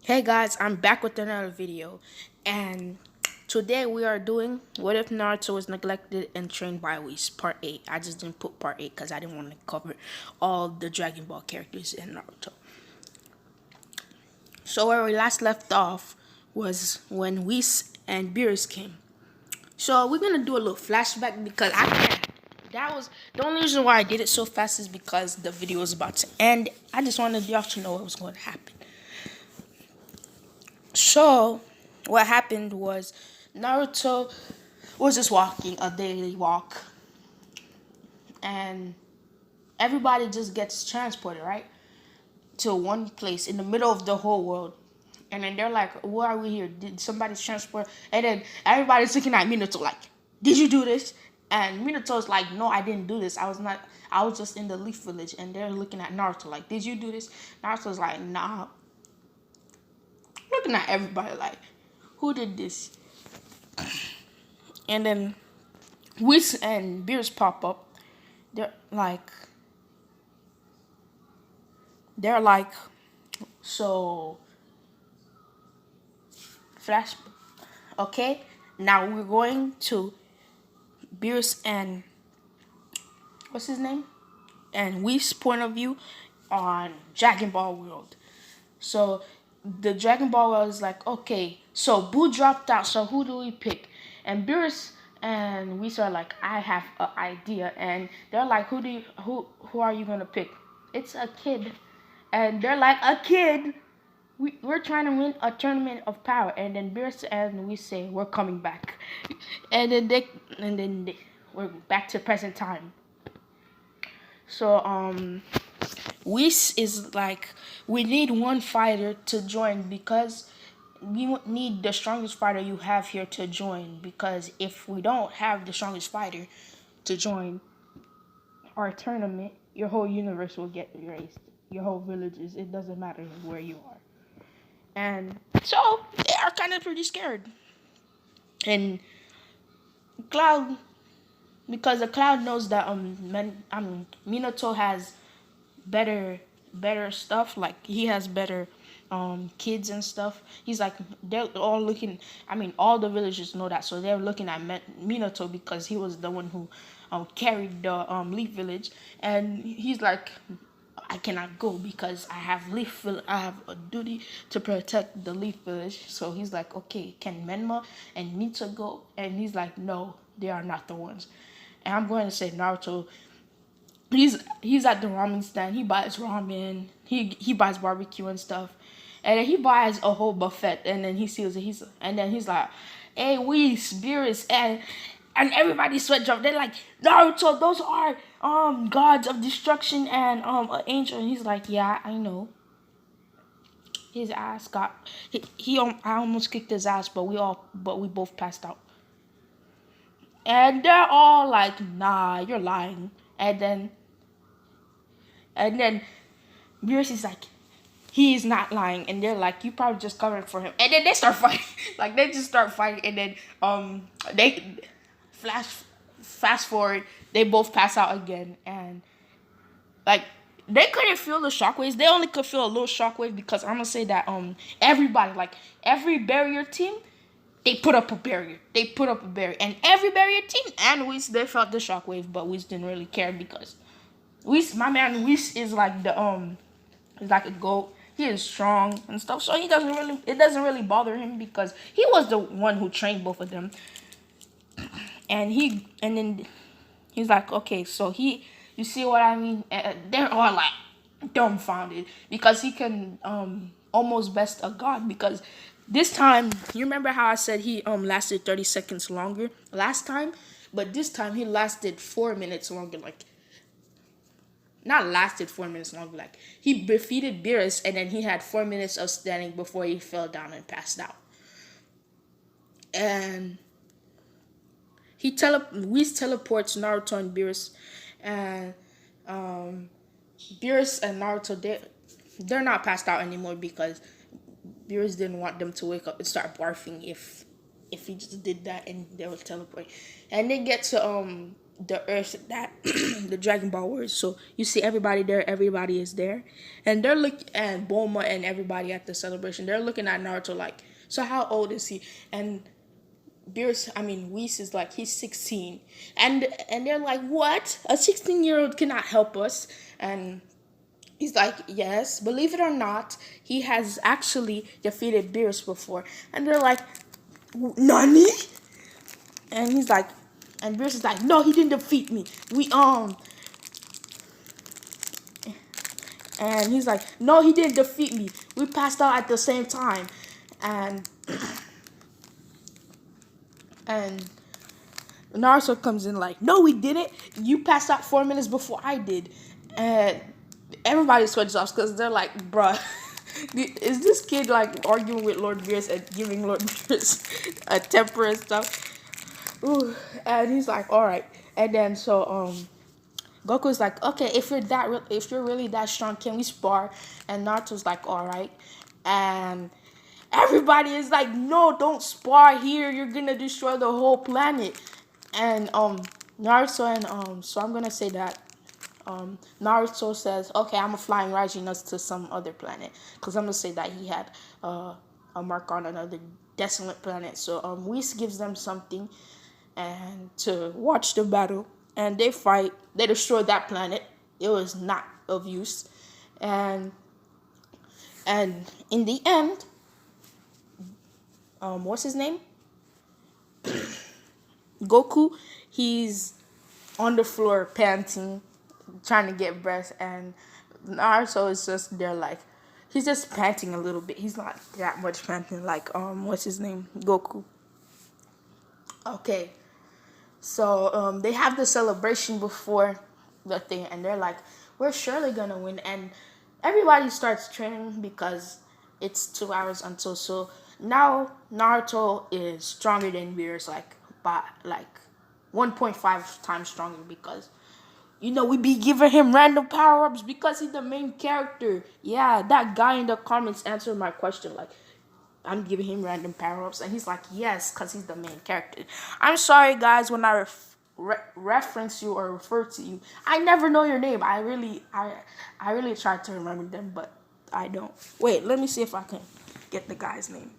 Hey guys, I'm back with another video, and today we are doing What If Naruto Was Neglected and Trained by Whis, Part 8. I just didn't put Part 8 because I didn't want to cover all the Dragon Ball characters in Naruto. So where we last left off was when Whis and Beerus came. So we're going to do a little flashback because I can't. That was the only reason why I did it so fast is because the video was about to end. I just wanted y'all to know what was going to happen. So, what happened was Naruto was just walking a daily walk, and everybody just gets transported, right? To one place in the middle of the whole world. And then they're like, why are we here? Did somebody transport? And then everybody's looking at Minato like, did you do this? And Minato's like, no, I didn't do this. I was just in the Leaf Village. And they're looking at Naruto like, did you do this? Naruto's like, nah. Looking at everybody like, who did this? And then Whis and Beerus pop up. They're like, they're like, so flash. Okay, now we're going to Beerus and what's his name? And Whis' point of view on Dragon Ball World. So the Dragon Ball World is like, okay, so Boo dropped out, so who do we pick? And Beerus and Whis are like, I have an idea, and they're like, who are you gonna pick? It's a kid, and they're like, a kid. We're trying to win a tournament of power, and then Beerus and we say we're coming back, and then we're back to present time. So Whis is like, we need one fighter to join because we need the strongest fighter you have here to join. Because if we don't have the strongest fighter to join our tournament, your whole universe will get erased. Your whole villages, it doesn't matter where you are. And so they are kind of pretty scared. And Cloud, because the Cloud knows that Minato has better stuff. Like he has better kids and stuff. He's like, they're all looking. I mean, all the villagers know that, so they're looking at Minato because he was the one who carried the Leaf Village, and he's like, I cannot go because I have a duty to protect the Leaf Village. So he's like, okay, can Menma and Nita go? And he's like, no, they are not the ones. And I'm going to say Naruto. He's at the ramen stand. He buys ramen. He buys barbecue and stuff, and then he buys a whole buffet. And then he sees it. He's like, "Hey, Whis, Beerus, and everybody sweat drop. They're like, Naruto, those are gods of destruction and an angel." And he's like, "Yeah, I know." His ass got I almost kicked his ass, but we both passed out. And they're all like, "Nah, you're lying." And then Beerus is like, he is not lying, and they're like, you probably just covered for him. And then they start fighting, like they just start fighting, and then they fast forward, they both pass out again, and like they couldn't feel the shockwaves. They only could feel a little shockwave because I'm gonna say that everybody, like every barrier team, they put up a barrier. They put up a barrier, and every barrier team and Whis, they felt the shockwave, but Whis didn't really care because my man Whis is like is like a goat. He is strong and stuff, so it doesn't really bother him because he was the one who trained both of them. And then he's like, okay, so you see what I mean? They're all like dumbfounded because he can almost best a god because this time, you remember how I said he lasted 30 seconds longer last time, but this time he lasted 4 minutes longer. Like, not lasted 4 minutes longer. Like, he defeated Beerus, and then he had 4 minutes of standing before he fell down and passed out. And Whis teleports Naruto and Beerus, and Beerus and Naruto, they're not passed out anymore because Beerus didn't want them to wake up and start barfing if if he just did that and they would teleport. And they get to the Earth that the Dragon Ball words. So you see everybody there, everybody is there, and they're looking and Bulma and everybody at the celebration. They're looking at Naruto like, so how old is he? And Whis is like he's 16, and they're like, what? A 16-year-old cannot help us, and he's like, yes, believe it or not, he has actually defeated Beerus before. And they're like, Nani? And he's like, and Beerus is like, no, he didn't defeat me. And he's like, no, he didn't defeat me. We passed out at the same time. And and Naruto comes in like, no, we didn't. You passed out 4 minutes before I did. And everybody switches off because they're like, bruh, is this kid like arguing with Lord Beerus and giving Lord Beerus a temper and stuff? Ooh. And he's like, all right. And then Goku's like, okay, if you're really that strong, can we spar? And Naruto's like, all right. And everybody is like, no, don't spar here. You're gonna destroy the whole planet. And Naruto and so I'm gonna say that Naruto says, okay, I'm flying Raijin us to some other planet, because I'm gonna say that he had a mark on another desolate planet. So Whis gives them something and to watch the battle, and they fight. They destroy that planet. It was not of use, and in the end, what's his name? Goku, he's on the floor panting, trying to get breath, and Naruto is just there like, he's just panting a little bit. He's not that much panting like what's his name? Goku. Okay. So they have the celebration before the thing, and they're like, we're surely gonna win. And everybody starts training because it's 2 hours until. So now Naruto is stronger than Beerus, like by like 1.5 times stronger, because we be giving him random power-ups because he's the main character. Yeah, that guy in the comments answered my question, like, I'm giving him random power-ups, and he's like, yes, because he's the main character. I'm sorry, guys, when I reference you or refer to you, I never know your name. I really try to remember them, but I don't. Wait, let me see if I can get the guy's name.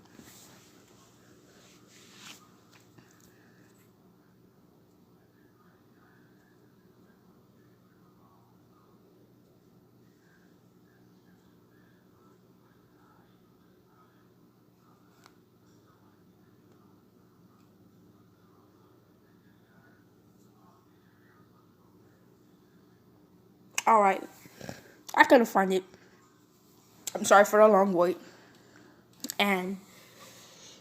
All right, I couldn't find it. I'm sorry for the long wait. And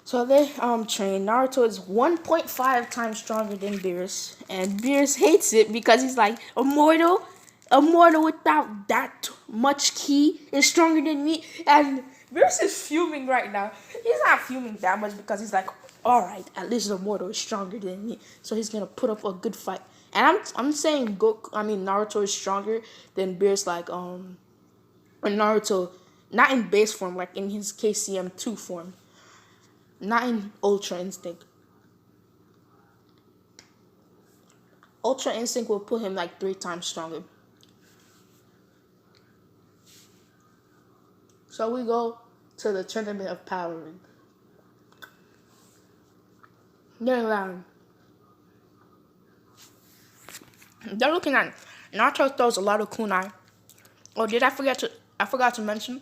so they train. Naruto is 1.5 times stronger than Beerus, and Beerus hates it because he's like, immortal without that much ki is stronger than me. And Beerus is fuming right now. He's not fuming that much because he's like, all right, at least immortal is stronger than me, so he's gonna put up a good fight. And I'm saying Naruto is stronger than Beerus, like and Naruto, not in base form, like in his KCM2 form, not in Ultra Instinct. Ultra Instinct will put him like 3 times stronger. So we go to the Tournament of Power. They're looking at Naruto throws a lot of kunai. Oh, I forgot to mention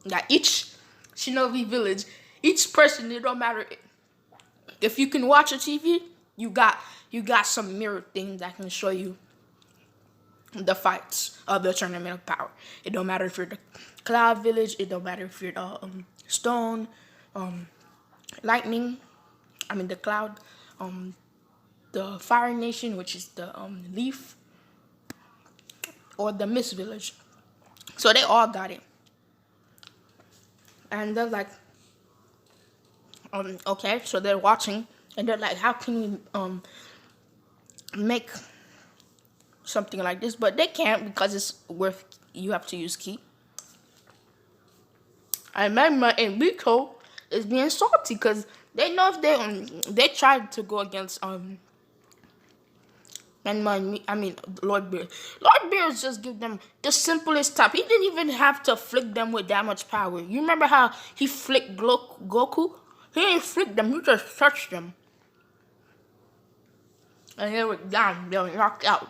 that each Shinobi village, each person, it don't matter if you can watch a TV, you got some mirror thing that can show you the fights of the Tournament of Power. It don't matter if you're the Cloud Village, it don't matter if you're the Stone, Lightning, the Cloud, the Fire Nation, which is the Leaf, or the Mist Village. So they all got it. And they're like, okay, so they're watching, and they're like, how can we make something like this? But they can't because you have to use ki. I remember Enrico is being salty because They know if they tried to go against and I mean Lord Beerus. Lord Beerus just give them the simplest tap. He didn't even have to flick them with that much power. You remember how he flicked Goku? He didn't flick them. He just touched them, and they were down. They were knocked out.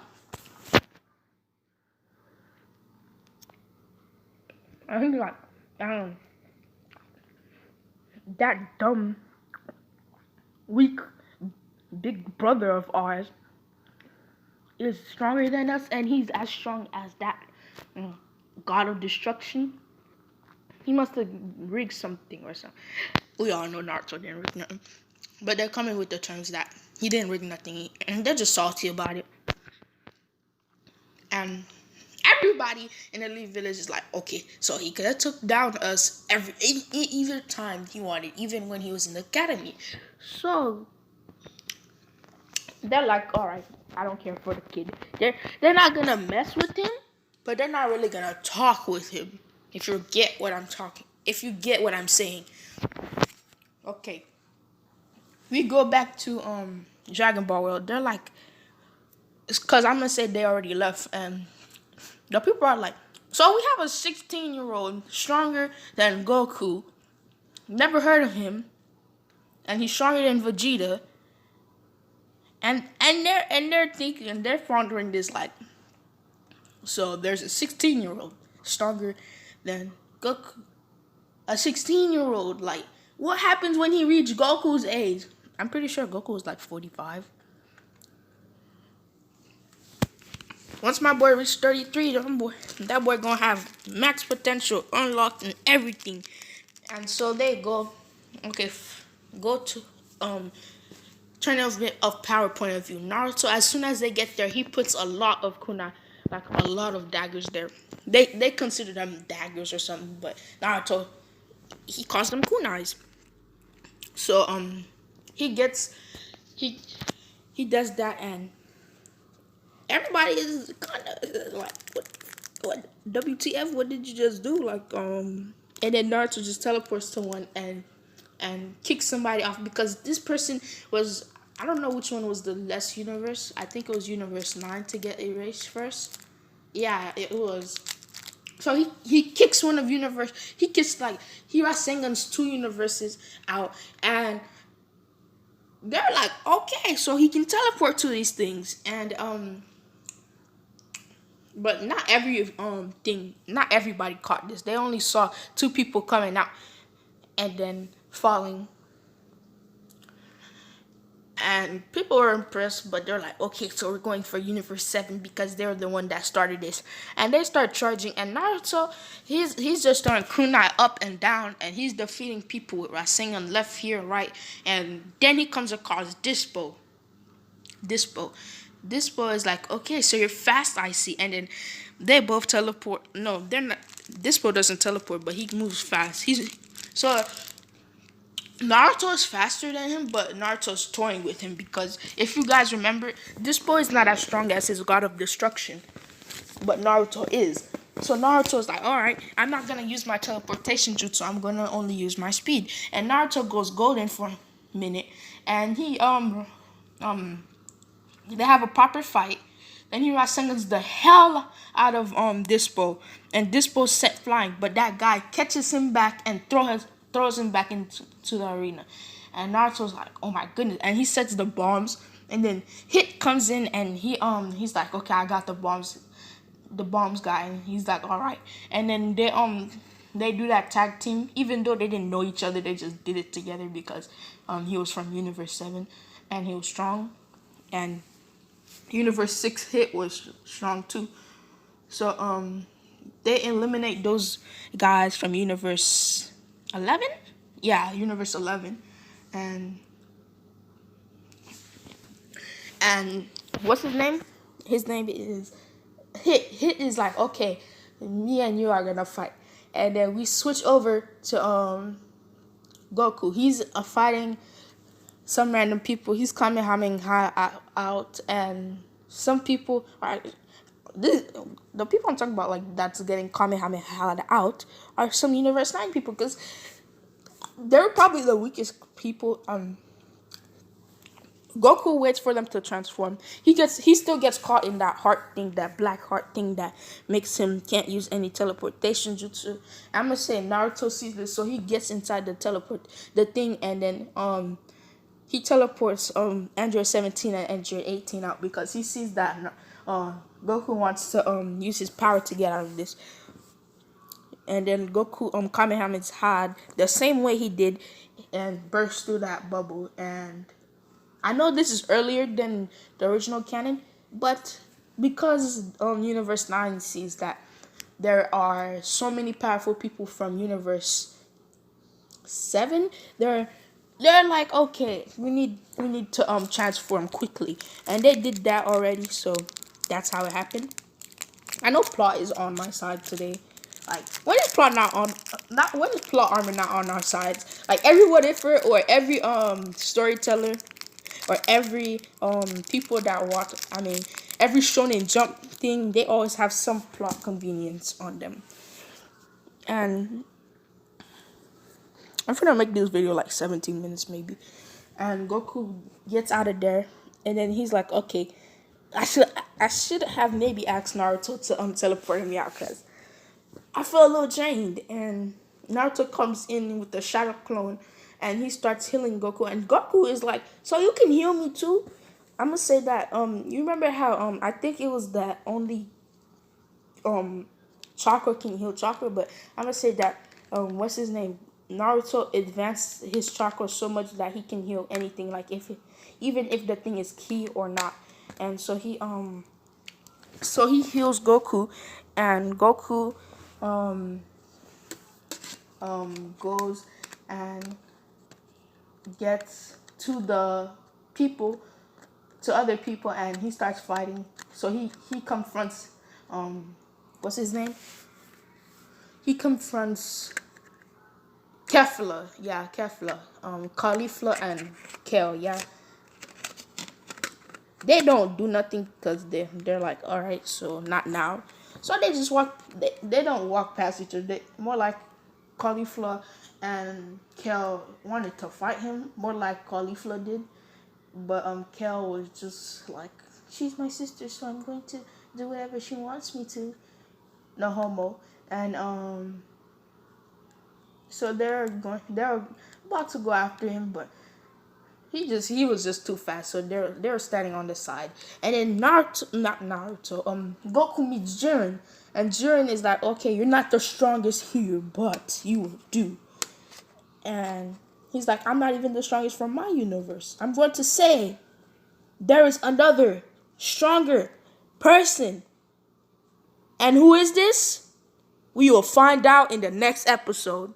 I think like um that dumb weak big brother of ours is stronger than us, and he's as strong as that god of destruction. He must have rigged something or something. We all know Naruto didn't rig nothing, but they're coming with the terms that he didn't rig nothing, and they're just salty about it. And everybody in the Leaf Village is like, okay, so he could have took down us either time he wanted, even when he was in the academy. So they're like, all right, I don't care for the kid. They're not gonna mess with him, but they're not really gonna talk with him. If you get what I'm talking, if you get what I'm saying. Okay, we go back to Dragon Ball World. They're like, it's cause I'm gonna say they already left, and the people are like, so we have a 16-year-old stronger than Goku. Never heard of him, and he's stronger than Vegeta. And they're thinking, and they're pondering this like, so there's a 16-year-old stronger than Goku. A 16-year-old, like, what happens when he reaches Goku's age? I'm pretty sure Goku was like 45. Once my boy reaches 33, that boy gonna have max potential unlocked and everything. And so they go, okay, go to turn of power point of view. Naruto, as soon as they get there, he puts a lot of kunai, like a lot of daggers there. They consider them daggers or something, but Naruto, he calls them kunais. So he gets he he does that, and everybody is kind of like, what WTF? What did you just do? Like and then Naruto just teleports to one and kicks somebody off because this person was, I don't know which one was the less universe. I think it was universe 9 to get erased first. Yeah, it was. So he kicks one of universe. He kicks like he Rasengan's 2 universes out, and they're like, okay, so he can teleport to these things, and but not everybody caught this. They only saw 2 people coming out and then falling. And people were impressed, but they're like, okay, so we're going for Universe 7 because they're the one that started this. And they start charging, and Naruto, he's just throwing kunai up and down, and he's defeating people with Rasengan left, here, right. And then he comes across Dyspo. Dyspo is like, okay, so you're fast, I see. And then they both teleport. No, they're not. Dyspo doesn't teleport, but he moves fast. So Naruto is faster than him, but Naruto's toying with him because if you guys remember, Dyspo is not as strong as his god of destruction, but Naruto is. So Naruto's like, all right, I'm not gonna use my teleportation jutsu. I'm gonna only use my speed. And Naruto goes golden for a minute, and they have a proper fight. Then he Rasengan's the hell out of Dyspo, and Dyspo's set flying, but that guy catches him back and throws him back into the arena. And Naruto's like, oh my goodness, and he sets the bombs, and then Hit comes in, and he's like, okay, I got the bombs guy, and he's like, all right. And then they do that tag team, even though they didn't know each other, they just did it together because he was from Universe 7 and he was strong, and Universe 6 Hit was strong too. So they eliminate those guys from Universe 11? Yeah, Universe 11. And what's his name? His name is Hit. Hit is like, okay, me and you are gonna fight. And then we switch over to Goku. He's fighting some random people. He's Kamehameha out, and some people are the people I'm talking about, like that's getting Kamehameha out, are some Universe 9 people, because they're probably the weakest people. Goku waits for them to transform. He still gets caught in that heart thing, that black heart thing that makes him can't use any teleportation jutsu. I'm gonna say Naruto sees this, so he gets inside the thing, and then he teleports Android 17 and Android 18 out because he sees that Goku wants to use his power to get out of this. And then Goku Kamehameha's had the same way he did and burst through that bubble. And I know this is earlier than the original canon, but because Universe 9 sees that there are so many powerful people from Universe 7, they're like, okay, we need to transform quickly. And they did that already, so that's how it happened. I know plot is on my side today. Like, when is plot not when is plot armor not on our sides? Like every what ifer or every storyteller or every people that watch, I mean, every shonen jump thing, they always have some plot convenience on them. And I'm gonna make this video like 17 minutes maybe. And Goku gets out of there, and then he's like, okay, I should have maybe asked Naruto to teleport me out because I feel a little drained. And Naruto comes in with the shadow clone, and he starts healing Goku. And Goku is like, so you can heal me too? I'm gonna say that you remember how I think it was that only chakra can heal chakra, but I'm gonna say that what's his name? Naruto advanced his chakra so much that he can heal anything, like even if the thing is key or not. And so he heals Goku, and Goku goes and gets to the people, to other people, and he starts fighting. So he confronts what's his name? He confronts Kefla, yeah, Kefla, Caulifla and Kale, yeah. They don't do nothing because they're like, all right, so not now. So they just walk. They don't walk past each other. They, more like Caulifla and Kale wanted to fight him, more like Caulifla did. But Kale was just like, she's my sister, so I'm going to do whatever she wants me to. No homo. And so they're about to go after him, but he was just too fast. So they're standing on the side, and then Goku meets Jiren, and Jiren is like, okay, you're not the strongest here, but you will do. And he's like, I'm not even the strongest from my universe. I'm going to say there is another stronger person, and who is this? We will find out in the next episode.